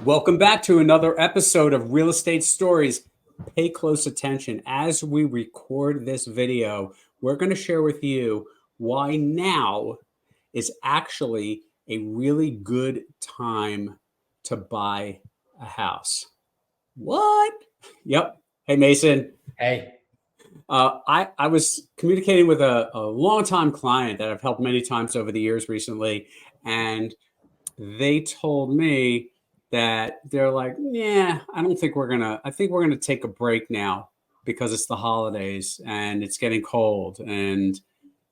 Welcome back to another episode of Real Estate Stories. Pay close attention. As we record this video, we're going to share with you why now is actually a really good time to buy a house. What? Yep. Hey, Mason. Hey. I was communicating with a longtime client that I've helped many times over the years recently, and they told me that they're like, yeah, I think we're gonna take a break now because it's the holidays and it's getting cold and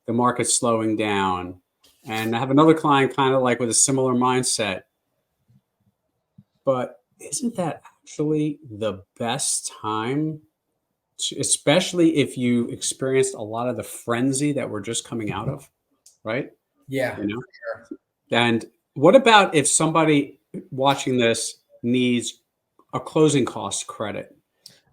the market's slowing down. And I have another client kind of like with a similar mindset. But isn't that actually the best time, especially if you experienced a lot of the frenzy that we're just coming out of, right? Yeah. You know? Sure. And what about if somebody watching this needs a closing cost credit?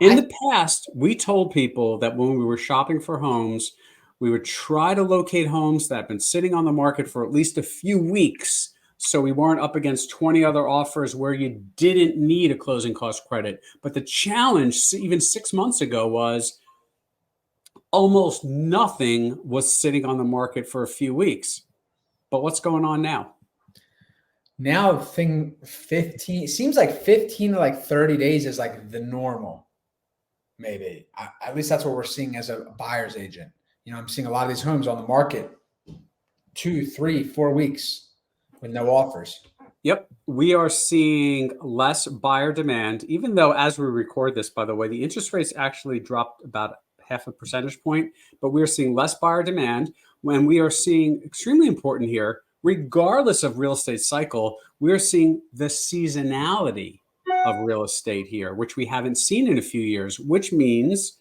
In the past, we told people that when we were shopping for homes, we would try to locate homes that have been sitting on the market for at least a few weeks. So we weren't up against 20 other offers where you didn't need a closing cost credit. But the challenge, even 6 months ago, was almost nothing was sitting on the market for a few weeks. But what's going on now? Now 15 seems like 15 to like 30 days is like the normal. Maybe at least that's what we're seeing as a buyer's agent. I'm seeing a lot of these homes on the market 2, 3, 4 weeks with no offers. Yep. We are seeing less buyer demand, even though as we record this, by the way, the interest rates actually dropped about half a percentage point, but we're seeing less buyer demand when we are seeing, extremely important here, regardless of real estate cycle, we're seeing the seasonality of real estate here, which we haven't seen in a few years, which means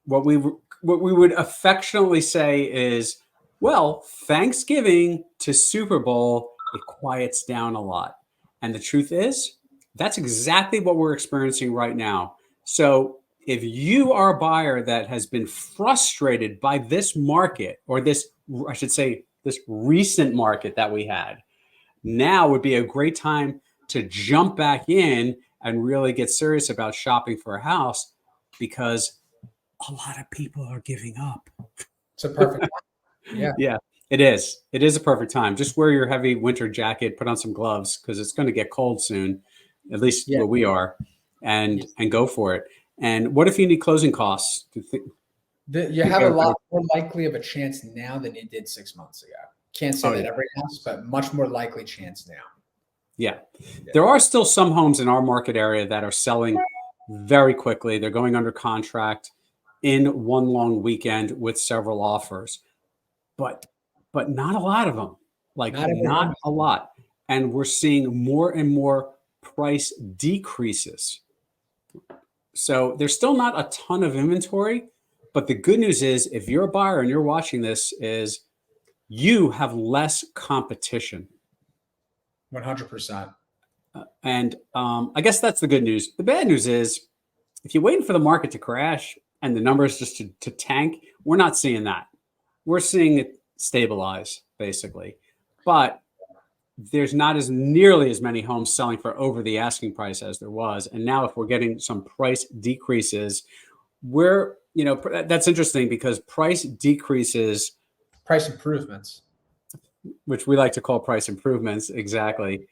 what we would affectionately say is, well, Thanksgiving to Super Bowl, it quiets down a lot. And the truth is, that's exactly what we're experiencing right now. So if you are a buyer that has been frustrated by this market, or this, I should say, this recent market that we had, now would be a great time to jump back in and really get serious about shopping for a house, because a lot of people are giving up. It's a perfect time. Yeah. Yeah, it is. It is a perfect time. Just wear your heavy winter jacket, put on some gloves, because it's going to get cold soon, at least where we are, and go for it. And what if you need closing costs? You have a lot more likely of a chance now than you did 6 months ago. Can't say that every house, but much more likely chance now. Yeah. There are still some homes in our market area that are selling very quickly. They're going under contract in one long weekend with several offers, but not a lot of them, like not a lot. And we're seeing more and more price decreases. So there's still not a ton of inventory, but the good news is, if you're a buyer and you're watching this, is you have less competition. 100%. And I guess that's the good news. The bad news is, if you're waiting for the market to crash and the numbers just to tank, we're not seeing that. We're seeing it stabilize, basically. But there's not as nearly as many homes selling for over the asking price as there was. And now if we're getting some price decreases, that's interesting, because price decreases, price improvements, which we like to call price improvements, exactly.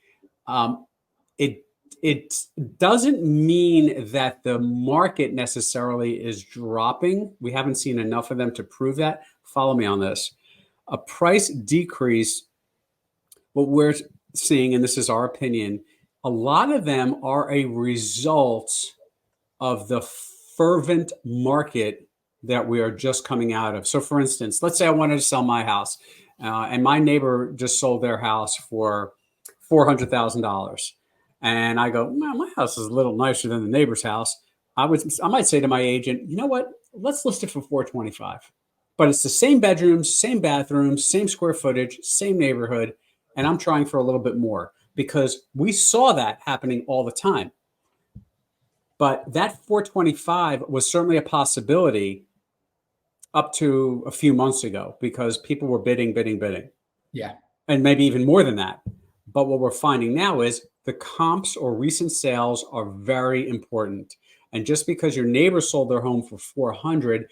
It doesn't mean that the market necessarily is dropping. We haven't seen enough of them to prove that. Follow me on this. A price decrease, what we're seeing, and this is our opinion, a lot of them are a result of the fervent market that we are just coming out of. So for instance, let's say I wanted to sell my house, and my neighbor just sold their house for $400,000. And I go, well, my house is a little nicer than the neighbor's house. I might say to my agent, you know what? Let's list it for $425. But it's the same bedrooms, same bathrooms, same square footage, same neighborhood, and I'm trying for a little bit more, because we saw that happening all the time. But that $425 was certainly a possibility up to a few months ago, because people were bidding. Yeah. And maybe even more than that. But what we're finding now is the comps or recent sales are very important. And just because your neighbor sold their home for 400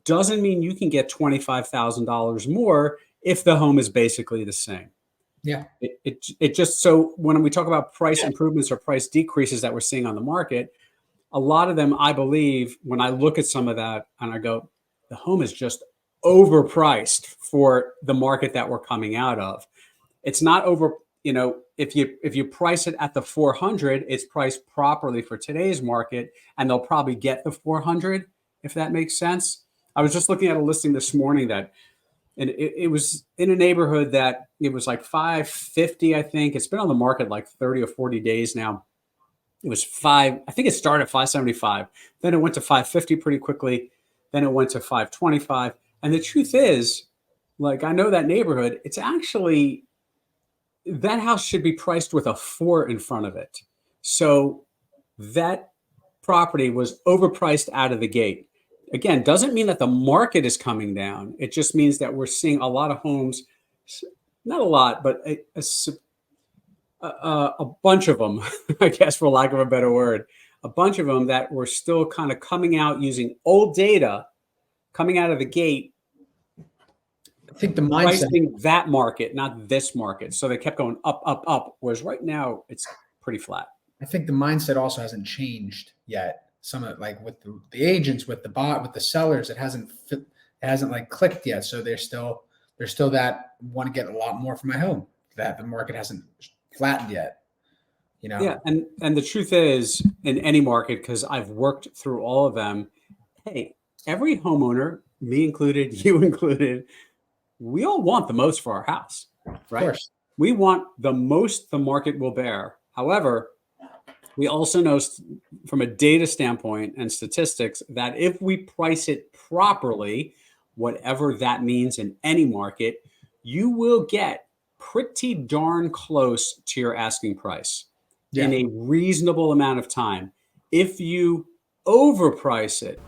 doesn't mean you can get $25,000 more if the home is basically the same. Yeah. It just, so when we talk about price improvements or price decreases that we're seeing on the market, a lot of them, I believe, when I look at some of that and I go, the home is just overpriced for the market that we're coming out of. It's not over, if you price it at the 400, it's priced properly for today's market, and they'll probably get the 400, if that makes sense. I was just looking at a listing this morning and it was in a neighborhood that it was like 550, I think. It's been on the market like 30 or 40 days now. It was I think it started at 575. Then it went to 550 pretty quickly. Then it went to 525. And the truth is, like, I know that neighborhood, it's actually, that house should be priced with a 4 in front of it. So that property was overpriced out of the gate. Again, doesn't mean that the market is coming down. It just means that we're seeing a lot of homes, not a lot, but a bunch of them, I guess, for lack of a better word, a bunch of them that were still kind of coming out using old data, coming out of the gate. I think the mindset, pricing that market, not this market. So they kept going up, up, up. Whereas right now it's pretty flat. I think the mindset also hasn't changed yet. Some of it, like with the agents, with the sellers, it hasn't like clicked yet. So there's still that want to get a lot more for my home, that the market hasn't flattened yet. Yeah, and the truth is, in any market, because I've worked through all of them, hey, every homeowner, me included, you included, we all want the most for our house, right? Of course. We want the most the market will bear. However, we also know from a data standpoint and statistics that if we price it properly, whatever that means in any market, you will get pretty darn close to your asking price in a reasonable amount of time. If you overprice it,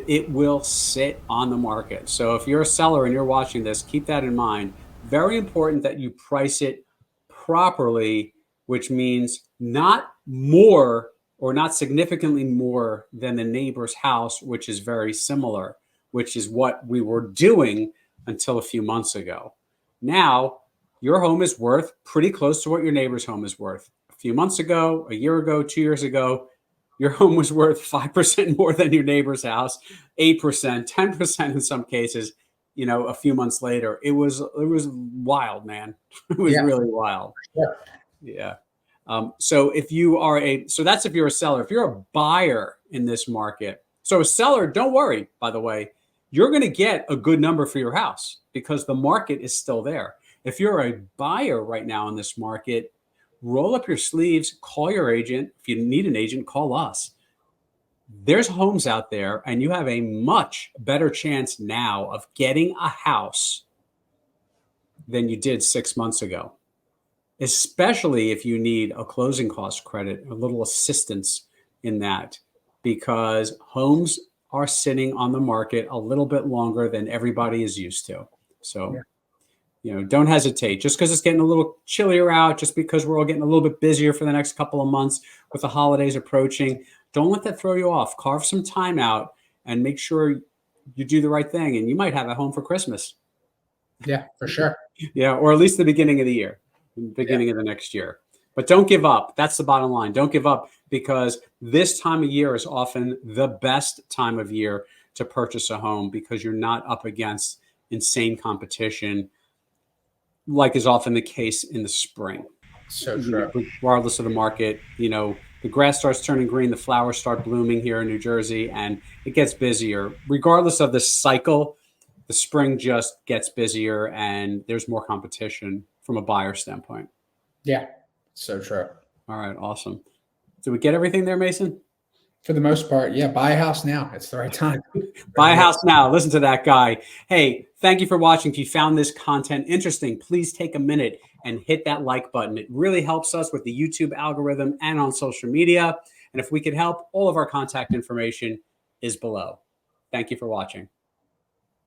it will sit on the market. So if you're a seller and you're watching this, keep that in mind. Very important that you price it properly, which means not more or not significantly more than the neighbor's house, which is very similar, which is what we were doing until a few months ago. Now, your home is worth pretty close to what your neighbor's home is worth. A few months ago, a year ago, 2 years ago, your home was worth 5% more than your neighbor's house, 8%, 10% in some cases. A few months later, it was wild, man. It was really wild. Yeah. So if you are so that's if you're a seller. If you're a buyer in this market, so a seller, don't worry, by the way, you're going to get a good number for your house because the market is still there. If you're a buyer right now in this market, roll up your sleeves, call your agent. If you need an agent, call us. There's homes out there, and you have a much better chance now of getting a house than you did 6 months ago, especially if you need a closing cost credit, a little assistance in that, because homes are sitting on the market a little bit longer than everybody is used to. So, don't hesitate. Just because it's getting a little chillier out, just because we're all getting a little bit busier for the next couple of months with the holidays approaching, don't let that throw you off. Carve some time out and make sure you do the right thing, and you might have a home for Christmas. Yeah, for sure. Yeah, or at least the beginning of the year, beginning of the next year. But don't give up. That's the bottom line. Don't give up, because this time of year is often the best time of year to purchase a home, because you're not up against insane competition like is often the case in the spring. So true. Regardless of the market, the grass starts turning green, the flowers start blooming here in New Jersey, and it gets busier. Regardless of the cycle, the spring just gets busier and there's more competition from a buyer standpoint. Yeah, so true. All right, awesome. Did we get everything there, Mason? For the most part, yeah. Buy a house now. It's the right time. Buy a house now. Listen to that guy. Hey, thank you for watching. If you found this content interesting, please take a minute and hit that like button. It really helps us with the YouTube algorithm and on social media. And if we could help, all of our contact information is below. Thank you for watching.